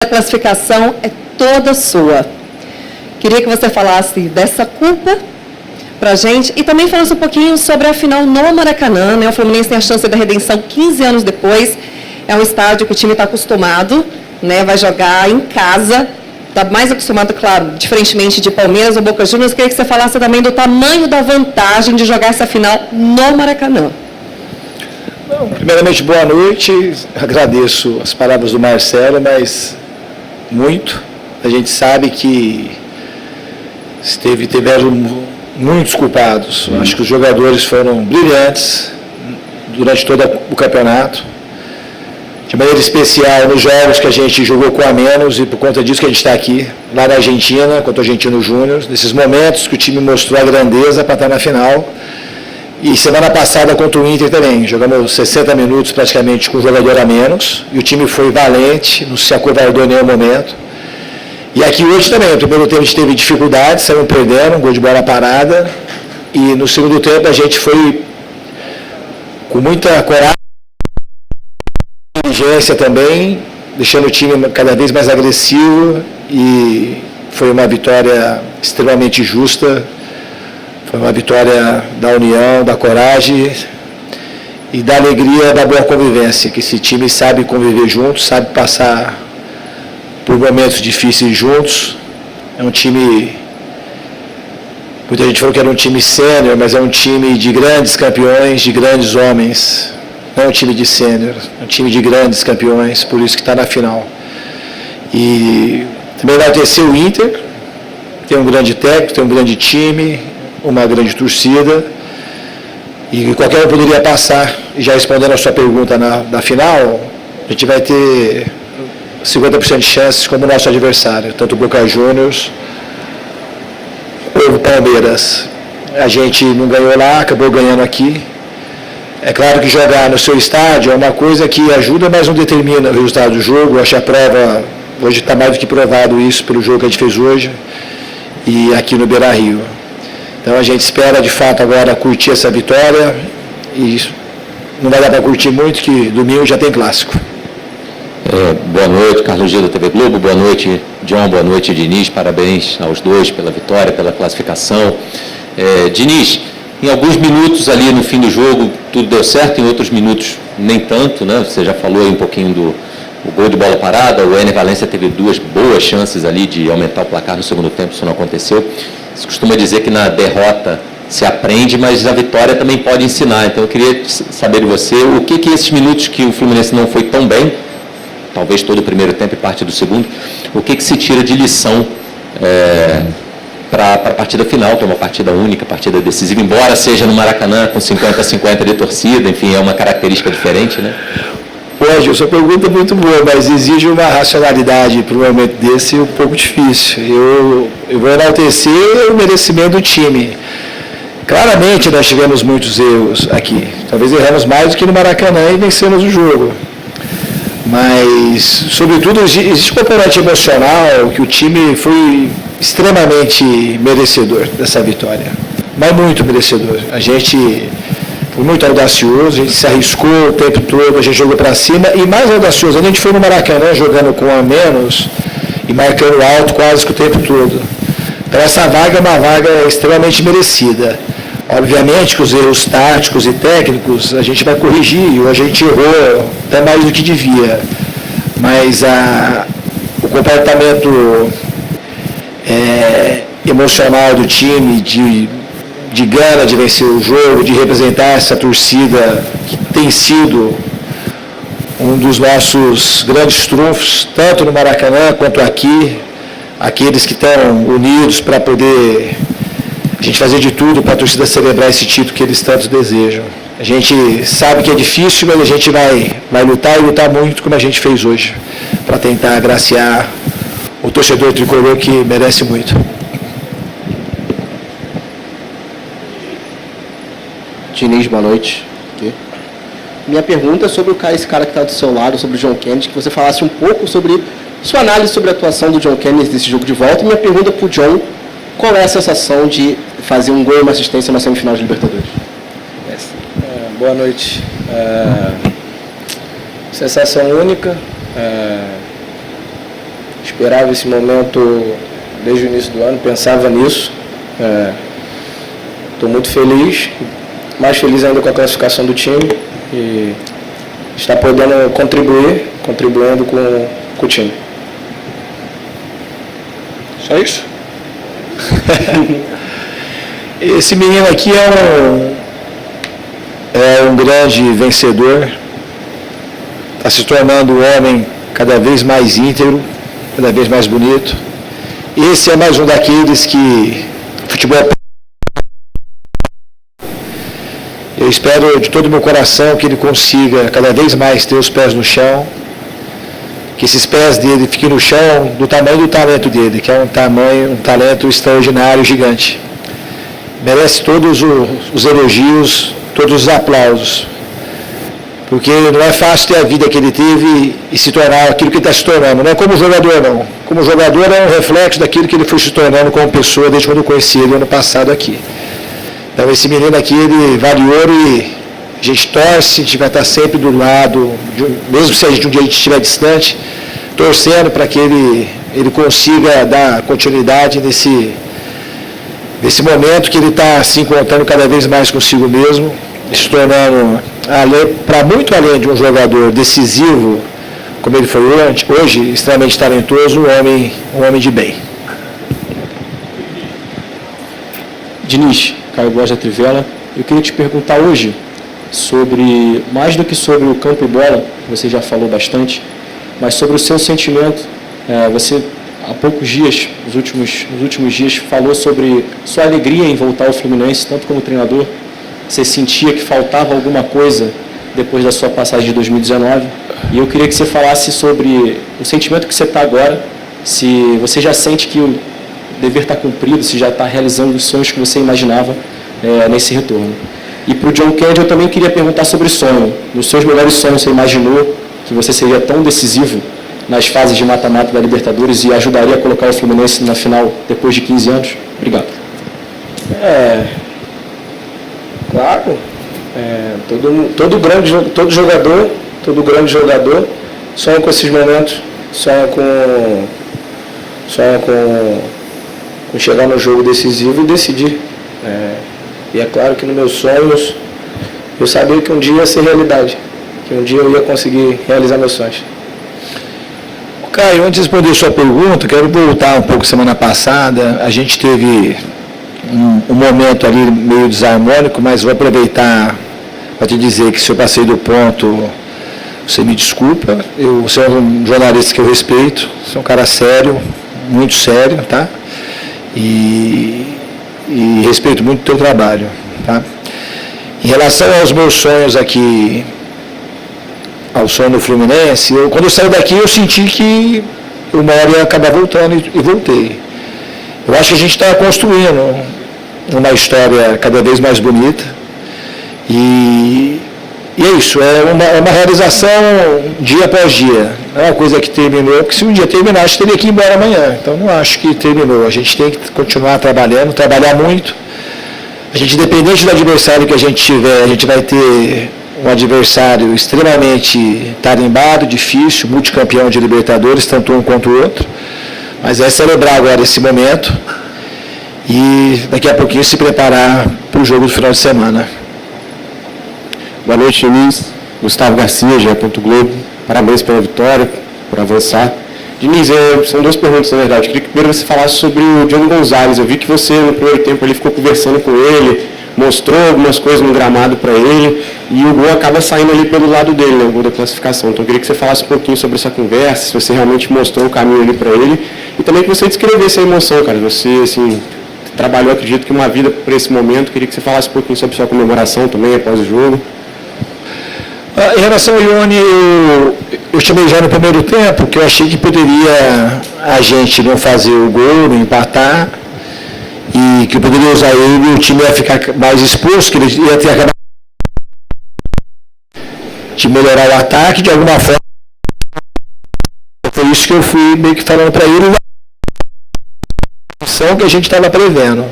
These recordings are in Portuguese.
A classificação é toda sua. Queria que você falasse dessa culpa para a gente e também falasse um pouquinho sobre a final no Maracanã, né? O Fluminense tem a chance da redenção 15 anos depois. É um estádio que o time está acostumado, né? Vai jogar em casa. Está mais acostumado, claro, diferentemente de Palmeiras ou Boca Juniors. Queria que você falasse também do tamanho da vantagem de jogar essa final no Maracanã. Bom, primeiramente, boa noite. Agradeço as palavras do Marcelo, mas muito. A gente sabe que tiveram muitos culpados. Acho que os jogadores foram brilhantes durante todo o campeonato. De maneira especial nos jogos que a gente jogou com a menos, e por conta disso que a gente está aqui, lá na Argentina, contra o Argentino Júnior, nesses momentos que o time mostrou a grandeza para estar na final. E semana passada contra o Inter também, jogamos 60 minutos praticamente com um jogador a menos, e o time foi valente, não se acovardou em nenhum momento. E aqui hoje também, no primeiro tempo a gente teve dificuldades, saímos perdendo, um gol de bola parada, e no segundo tempo a gente foi com muita coragem, inteligência também, deixando o time cada vez mais agressivo, e foi uma vitória extremamente justa. Foi uma vitória da união, da coragem e da alegria da boa convivência, que esse time sabe conviver juntos, sabe passar por momentos difíceis juntos. É um time, muita gente falou que era um time sênior, mas é um time de grandes campeões, de grandes homens. Não é um time de sênior, é um time de grandes campeões, por isso que está na final. E também vai ter o Inter, tem um grande técnico, tem um grande time, uma grande torcida, e qualquer um poderia passar. E já respondendo a sua pergunta da final, a gente vai ter 50% de chances como nosso adversário, tanto o Boca Juniors ou o Palmeiras. A gente não ganhou lá, acabou ganhando aqui. É claro que jogar no seu estádio é uma coisa que ajuda, mas não determina o resultado do jogo. Eu acho que a prova, hoje está mais do que provado isso pelo jogo que a gente fez hoje, e aqui no Beira-Rio. Então a gente espera de fato agora curtir essa vitória, e não vai dar para curtir muito, que domingo já tem clássico. Boa noite, Carlos Gil da TV Globo, boa noite, John, boa noite, Diniz, parabéns aos dois pela vitória, pela classificação. Diniz, em alguns minutos ali no fim do jogo tudo deu certo, em outros minutos nem tanto, né? Você já falou aí um pouquinho do gol de bola parada, o Ener Valencia teve duas boas chances ali de aumentar o placar no segundo tempo, isso não aconteceu. Você costuma dizer que na derrota se aprende, mas a vitória também pode ensinar. Então eu queria saber de você o que esses minutos que o Fluminense não foi tão bem, talvez todo o primeiro tempo e parte do segundo, o que se tira de lição para a partida final, que é uma partida única, partida decisiva, embora seja no Maracanã com 50-50 de torcida, enfim, é uma característica diferente, né? Hoje, sua pergunta é muito boa, mas exige uma racionalidade para um momento desse um pouco difícil. Eu vou enaltecer o merecimento do time. Claramente nós tivemos muitos erros aqui. Talvez erramos mais do que no Maracanã e vencemos o jogo. Mas, sobretudo, existe um componente emocional que o time foi extremamente merecedor dessa vitória. Mas muito merecedor. A gente foi muito audacioso, a gente se arriscou o tempo todo, a gente jogou para cima, e mais audacioso, a gente foi no Maracanã jogando com a menos e marcando alto quase que o tempo todo. Então essa vaga é uma vaga extremamente merecida. Obviamente que os erros táticos e técnicos a gente vai corrigir, a gente errou até mais do que devia, mas o comportamento emocional do time, de gana de vencer o jogo, de representar essa torcida que tem sido um dos nossos grandes trunfos, tanto no Maracanã quanto aqui, aqueles que estão unidos para poder a gente fazer de tudo para a torcida celebrar esse título que eles tanto desejam. A gente sabe que é difícil, mas a gente vai lutar e lutar muito, como a gente fez hoje, para tentar agraciar o torcedor tricolor, que merece muito. Diniz, boa noite. Aqui. Minha pergunta é sobre esse cara que está do seu lado, sobre o John Kennedy, que você falasse um pouco sobre sua análise sobre a atuação do John Kennedy nesse jogo de volta. E minha pergunta para o John, qual é a sensação de fazer um gol e uma assistência na semifinal de Libertadores? Boa noite. Sensação única. esperava esse momento desde o início do ano, pensava nisso. Estou muito feliz, mais feliz ainda com a classificação do time e está podendo contribuindo com o time. Só isso? Esse menino aqui é um grande vencedor, está se tornando um homem cada vez mais íntegro, cada vez mais bonito. Esse é mais um daqueles que futebol. Eu espero de todo o meu coração que ele consiga cada vez mais ter os pés no chão, que esses pés dele fiquem no chão do tamanho do talento dele, que é um talento extraordinário, gigante. Merece todos os elogios, todos os aplausos, porque não é fácil ter a vida que ele teve e se tornar aquilo que ele está se tornando. Não é como jogador, não. Como jogador é um reflexo daquilo que ele foi se tornando como pessoa desde quando eu conheci ele ano passado aqui. Então esse menino aqui, ele vale ouro e a gente torce, a gente vai estar sempre do lado, mesmo se um dia a gente estiver distante, torcendo para que ele consiga dar continuidade nesse momento que ele está se encontrando cada vez mais consigo mesmo, se tornando, para muito além de um jogador decisivo, como ele foi hoje, extremamente talentoso, um homem de bem. Diniz, Caio Borges da Trivela, eu queria te perguntar hoje mais do que sobre o campo e bola, que você já falou bastante, mas sobre o seu sentimento. Você, há poucos dias, nos últimos dias, falou sobre sua alegria em voltar ao Fluminense, tanto como treinador. Você sentia que faltava alguma coisa depois da sua passagem de 2019, e eu queria que você falasse sobre o sentimento que você está agora, se você já sente que o dever está cumprido, se já está realizando os sonhos que você imaginava nesse retorno. E para o John Kennedy eu também queria perguntar sobre sonho. Nos seus melhores sonhos você imaginou que você seria tão decisivo nas fases de mata-mata da Libertadores e ajudaria a colocar o Fluminense na final depois de 15 anos? Obrigado. Claro, todo grande jogador sonha com esses momentos, sonha com chegar no jogo decisivo e decidir. E é claro que nos meus sonhos eu sabia que um dia ia ser realidade, que um dia eu ia conseguir realizar meus sonhos. Caio, antes de responder a sua pergunta, quero voltar um pouco semana passada. A gente teve um momento ali meio desarmônico, mas vou aproveitar para te dizer que se eu passei do ponto, você me desculpa. Você é um jornalista que eu respeito, você é um cara sério, muito sério, tá? E respeito muito o teu trabalho, tá? Em relação aos meus sonhos aqui, ao sonho do Fluminense, quando eu saí daqui eu senti que uma hora ia acabar voltando e voltei. Eu acho que a gente está construindo uma história cada vez mais bonita e é isso, é uma realização dia após dia. Não é uma coisa que terminou, porque se um dia terminasse, teria que ir embora amanhã. Então não acho que terminou. A gente tem que continuar trabalhando, trabalhar muito. A gente, independente do adversário que a gente tiver, a gente vai ter um adversário extremamente tarimbado, difícil, multicampeão de Libertadores, tanto um quanto o outro. Mas é celebrar agora esse momento e daqui a pouquinho se preparar para o jogo do final de semana. Boa noite, Diniz. Gustavo Garcia, GE. Globo. Parabéns pela vitória, por avançar. Diniz, são duas perguntas, na verdade. Eu queria que primeiro você falasse sobre o Diogo Gonzalez. Eu vi que você, no primeiro tempo, ele ficou conversando com ele, mostrou algumas coisas no gramado para ele, e o gol acaba saindo ali pelo lado dele, né, o gol da classificação. Então eu queria que você falasse um pouquinho sobre essa conversa, se você realmente mostrou o caminho ali para ele, e também que você descrevesse a emoção, cara. Você, assim, trabalhou, acredito que uma vida por esse momento. Eu queria que você falasse um pouquinho sobre sua comemoração também, após o jogo. Em relação ao Ione, eu chamei já no primeiro tempo, que eu achei que poderia a gente não fazer o gol, não empatar, e que eu poderia usar ele, o time ia ficar mais exposto, que ele ia ter acabado de melhorar o ataque, de alguma forma. Foi isso que eu fui meio que falando para ele, a que a gente estava prevendo.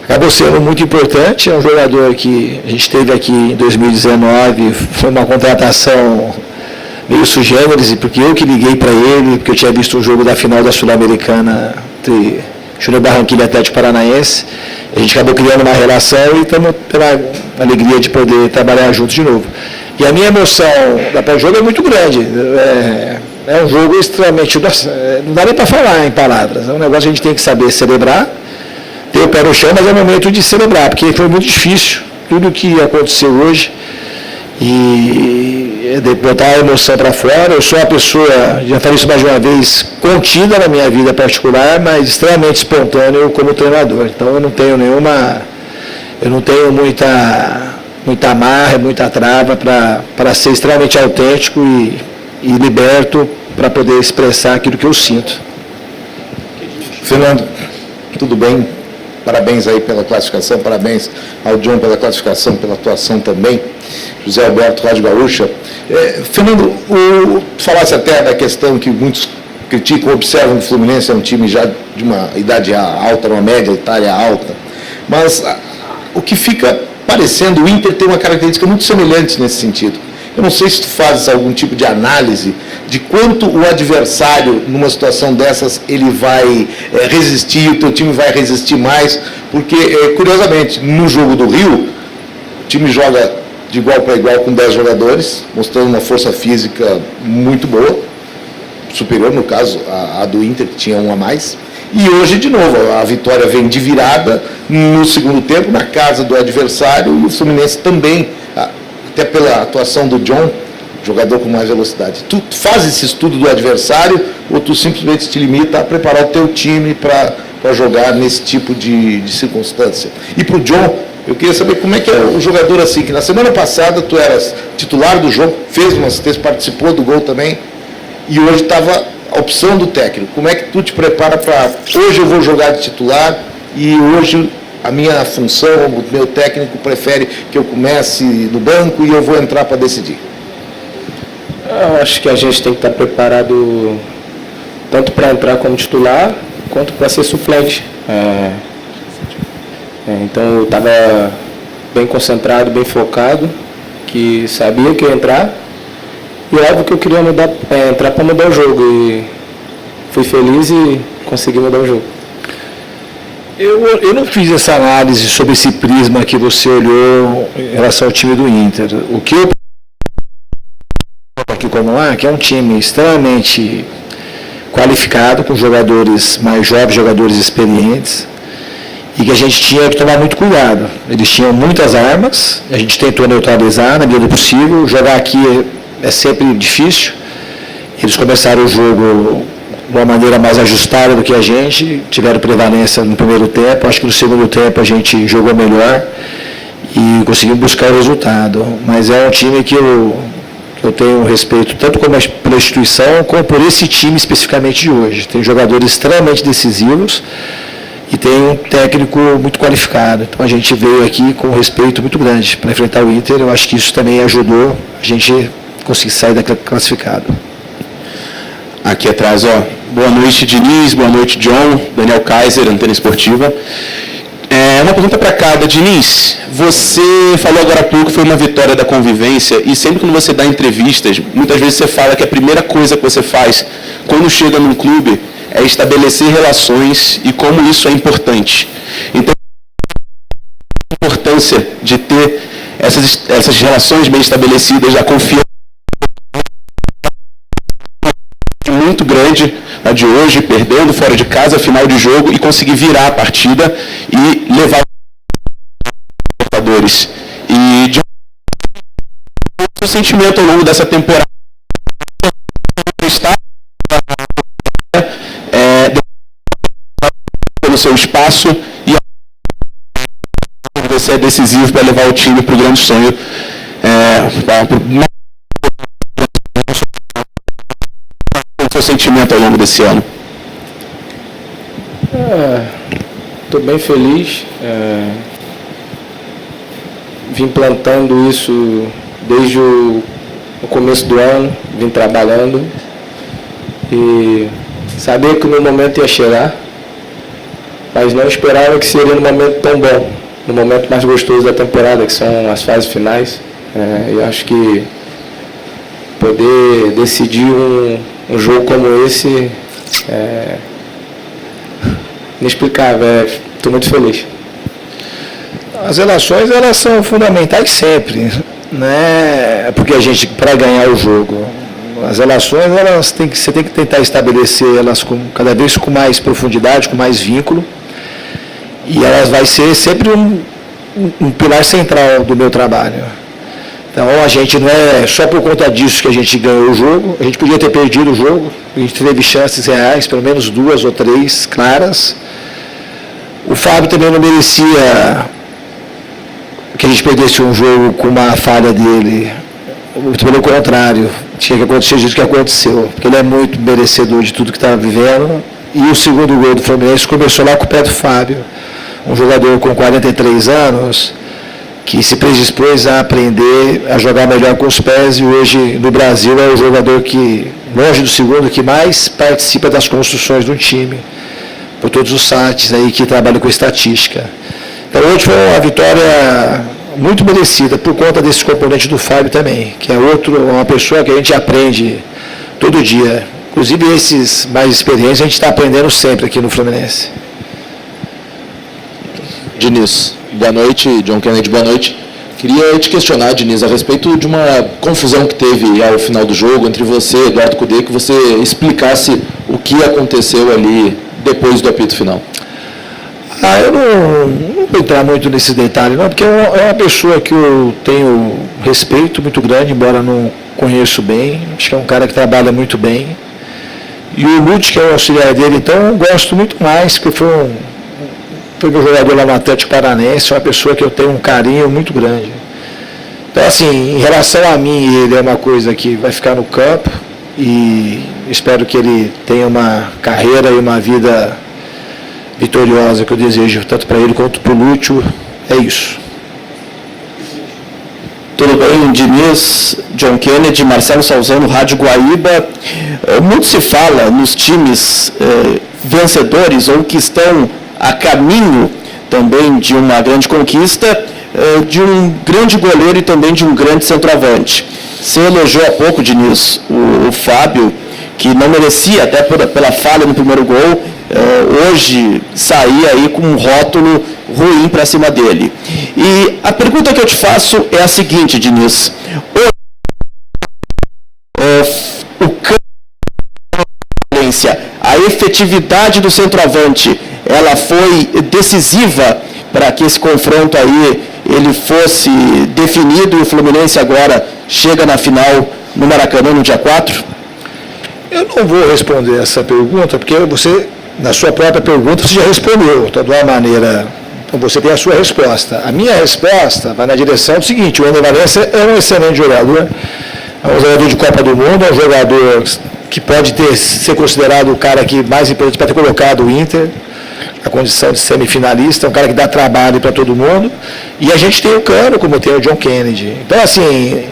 Acabou sendo muito importante, é um jogador que a gente teve aqui em 2019, foi uma contratação meio sui generis, porque eu que liguei para ele, porque eu tinha visto um jogo da final da Sul-Americana entre Júnior Barranquilla e Atlético Paranaense. A gente acabou criando uma relação e estamos pela alegria de poder trabalhar juntos de novo. E a minha emoção da pós-jogo é muito grande. É um jogo extremamente... não dá nem para falar em palavras. É um negócio que a gente tem que saber celebrar, ter o pé no chão, mas é o momento de celebrar, porque foi muito difícil tudo o que aconteceu hoje. E botar a emoção para fora. Eu sou uma pessoa, já falei isso mais de uma vez, contida na minha vida particular, mas extremamente espontâneo como treinador. Então eu não tenho muita amarra, muita trava para ser extremamente autêntico e liberto para poder expressar aquilo que eu sinto. Fernando, tudo bem? Parabéns aí pela classificação, parabéns ao John pela classificação, pela atuação também. José Alberto, Rádio Gaúcha. Fernando, tu falasse até da questão que muitos criticam, observam que o Fluminense é um time já de uma idade alta, uma média etária alta, mas o que fica parecendo, o Inter tem uma característica muito semelhante nesse sentido. Eu não sei se tu fazes algum tipo de análise de quanto o adversário, numa situação dessas, ele vai resistir, o teu time vai resistir mais, porque, curiosamente, no jogo do Rio, o time joga de igual para igual com 10 jogadores, mostrando uma força física muito boa, superior, no caso, a do Inter, que tinha um a mais. E hoje, de novo, a vitória vem de virada no segundo tempo, na casa do adversário, e o Fluminense também, até pela atuação do John, jogador com mais velocidade. Tu faz esse estudo do adversário ou tu simplesmente te limita a preparar o teu time para jogar nesse tipo de circunstância? E para o John, eu queria saber como é que é o jogador assim, que na semana passada tu eras titular do jogo, fez uma assistência, participou do gol também, e hoje estava a opção do técnico. Como é que tu te prepara para hoje eu vou jogar de titular e hoje a minha função, o meu técnico prefere que eu comece no banco e eu vou entrar para decidir? Eu acho que a gente tem que estar preparado tanto para entrar como titular, quanto para ser suplente. Então eu estava bem concentrado, bem focado, que sabia que ia entrar, e óbvio que eu queria entrar para mudar o jogo, e fui feliz e consegui mudar o jogo. Eu não fiz essa análise sobre esse prisma que você olhou em relação ao time do Inter. O que eu aqui como lá, que é um time extremamente qualificado, com jogadores mais jovens, jogadores experientes, e que a gente tinha que tomar muito cuidado. Eles tinham muitas armas, a gente tentou neutralizar na medida do possível. Jogar aqui é sempre difícil. Eles começaram o jogo de uma maneira mais ajustada do que a gente, tiveram prevalência no primeiro tempo. Acho que no segundo tempo a gente jogou melhor e conseguimos buscar o resultado. Mas é um time que eu tenho respeito tanto pela instituição como por esse time especificamente de hoje. Tem jogadores extremamente decisivos e tem um técnico muito qualificado. Então a gente veio aqui com um respeito muito grande para enfrentar o Inter. Eu acho que isso também ajudou a gente conseguir sair daquele classificado. Aqui atrás, boa noite, Diniz, boa noite, John, Daniel Kaiser, Antena Esportiva. Uma pergunta para cada. Diniz, você falou agora há pouco que foi uma vitória da convivência, e sempre quando você dá entrevistas, muitas vezes você fala que a primeira coisa que você faz quando chega num clube é estabelecer relações e como isso é importante. Então, a importância de ter essas relações bem estabelecidas, a confiança muito grande, a de hoje, perdendo fora de casa, final de jogo, e conseguir virar a partida e levar os Libertadores. E de um sentimento ao longo dessa temporada está pelo seu espaço, e você é decisivo para levar o time para o grande sonho, seu sentimento ao longo desse ano? Estou bem feliz. Vim plantando isso desde o começo do ano, vim trabalhando e sabia que o meu momento ia chegar, mas não esperava que seria no momento tão bom, no momento mais gostoso da temporada, que são as fases finais. Eu acho que poder decidir um jogo como esse é inexplicável. Estou muito feliz. As relações, elas são fundamentais sempre, né? Porque a gente, para ganhar o jogo, as relações, você tem que tentar estabelecer elas cada vez com mais profundidade, com mais vínculo, e elas vai ser sempre um pilar central do meu trabalho. Então, a gente não é só por conta disso que a gente ganhou o jogo, a gente podia ter perdido o jogo, a gente teve chances reais, pelo menos 2 ou 3 claras. O Fábio também não merecia que a gente perdesse um jogo com uma falha dele. Muito pelo contrário, tinha que acontecer do que aconteceu, porque ele é muito merecedor de tudo que estava vivendo. E o segundo gol do Fluminense começou lá com o pé do Fábio, um jogador com 43 anos, que se predispôs a aprender a jogar melhor com os pés, e hoje no Brasil é o jogador que, longe do segundo, que mais participa das construções do time, por todos os sites aí que trabalham com estatística. Então hoje foi uma vitória muito merecida, por conta desse componente do Fábio também, que é uma pessoa que a gente aprende todo dia. Inclusive esses mais experientes a gente está aprendendo sempre aqui no Fluminense. Diniz, boa noite. John Kennedy, boa noite. Queria te questionar, Diniz, a respeito de uma confusão que teve ao final do jogo entre você e Eduardo Cudê, que você explicasse o que aconteceu ali depois do apito final. Eu não vou entrar muito nesse detalhe, não, porque é uma pessoa que eu tenho respeito muito grande, embora não conheço bem. Acho que é um cara que trabalha muito bem. E o Lute, que é o auxiliar dele, então eu gosto muito mais, porque foi meu jogador lá no Atlético Paranense, uma pessoa que eu tenho um carinho muito grande. Então, assim, em relação a mim, ele é uma coisa que vai ficar no campo, e espero que ele tenha uma carreira e uma vida vitoriosa, que eu desejo tanto para ele quanto para o Lúcio. É isso. Tudo bem, Diniz, John Kennedy, Marcelo Salzano, Rádio Guaíba. Muito se fala nos times vencedores ou que estão a caminho também de uma grande conquista, de um grande goleiro e também de um grande centroavante. Você elogiou há pouco, Diniz, o Fábio, que não merecia, até pela falha no primeiro gol, hoje sair aí com um rótulo ruim para cima dele. E a pergunta que eu te faço é a seguinte, Diniz. O campo, a efetividade do centroavante, ela foi decisiva para que esse confronto aí ele fosse definido, e o Fluminense agora chega na final no Maracanã no dia 4? Eu não vou responder essa pergunta, porque você, na sua própria pergunta, você já respondeu. Então, de uma maneira, você tem a sua resposta. A minha resposta vai na direção do seguinte: o Ener Valencia é um excelente jogador, é um jogador de Copa do Mundo, é um jogador que pode ser considerado o cara que mais importante para ter colocado o Inter a condição de semifinalista, é um cara que dá trabalho para todo mundo, e a gente tem o Cano, como tem o John Kennedy. Então, assim,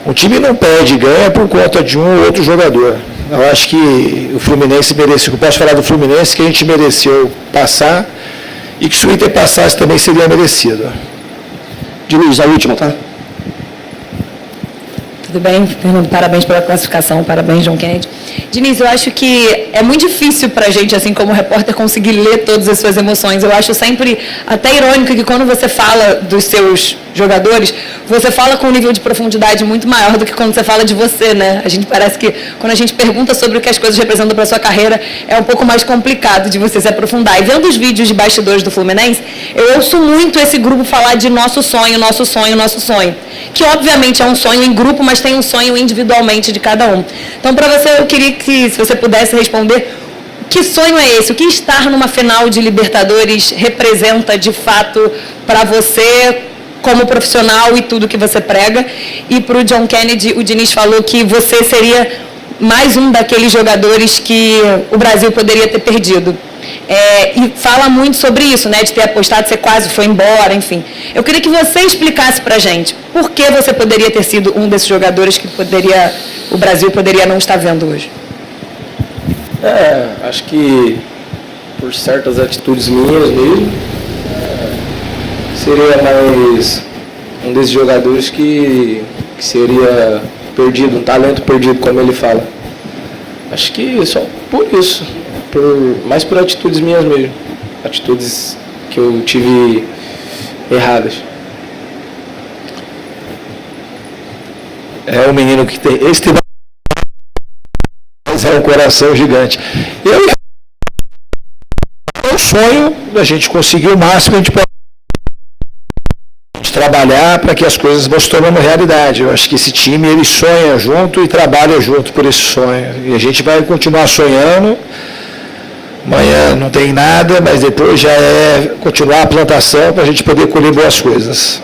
o time não perde e ganha por conta de um ou outro jogador. Eu acho que o Fluminense mereceu, eu posso falar do Fluminense, que a gente mereceu passar, e que se o Inter passasse também seria merecido. Diniz, a última, tá? Tudo bem, Fernando? Parabéns pela classificação, parabéns, John Kennedy. Diniz, eu acho que é muito difícil para a gente, assim como repórter, conseguir ler todas as suas emoções. Eu acho sempre até irônico que quando você fala dos seus jogadores, você fala com um nível de profundidade muito maior do que quando você fala de você, né? A gente parece que quando a gente pergunta sobre o que as coisas representam para a sua carreira, é um pouco mais complicado de você se aprofundar. E vendo os vídeos de bastidores do Fluminense, eu ouço muito esse grupo falar de nosso sonho, nosso sonho, nosso sonho. Que obviamente é um sonho em grupo, mas tem um sonho individualmente de cada um. Então, para você, eu queria que, se você pudesse responder, que sonho é esse? O que estar numa final de Libertadores representa de fato para você como profissional e tudo que você prega? E para o John Kennedy, o Diniz falou que você seria mais um daqueles jogadores que o Brasil poderia ter perdido. E fala muito sobre isso, né, de ter apostado, você quase foi embora, enfim. Eu queria que você explicasse para a gente por que você poderia ter sido um desses jogadores que o Brasil poderia não estar vendo hoje. Acho que por certas atitudes minhas mesmo, seria mais um desses jogadores que seria perdido, um talento perdido, como ele fala. Acho que só por isso, mais por atitudes minhas mesmo, atitudes que eu tive erradas. É um menino que tem mas é um coração gigante. É um sonho da gente conseguir o máximo, a gente pode trabalhar para que as coisas vão se tornando realidade. Eu acho que esse time, ele sonha junto e trabalha junto por esse sonho. E a gente vai continuar sonhando. Amanhã não tem nada, mas depois já é continuar a plantação para a gente poder colher boas coisas.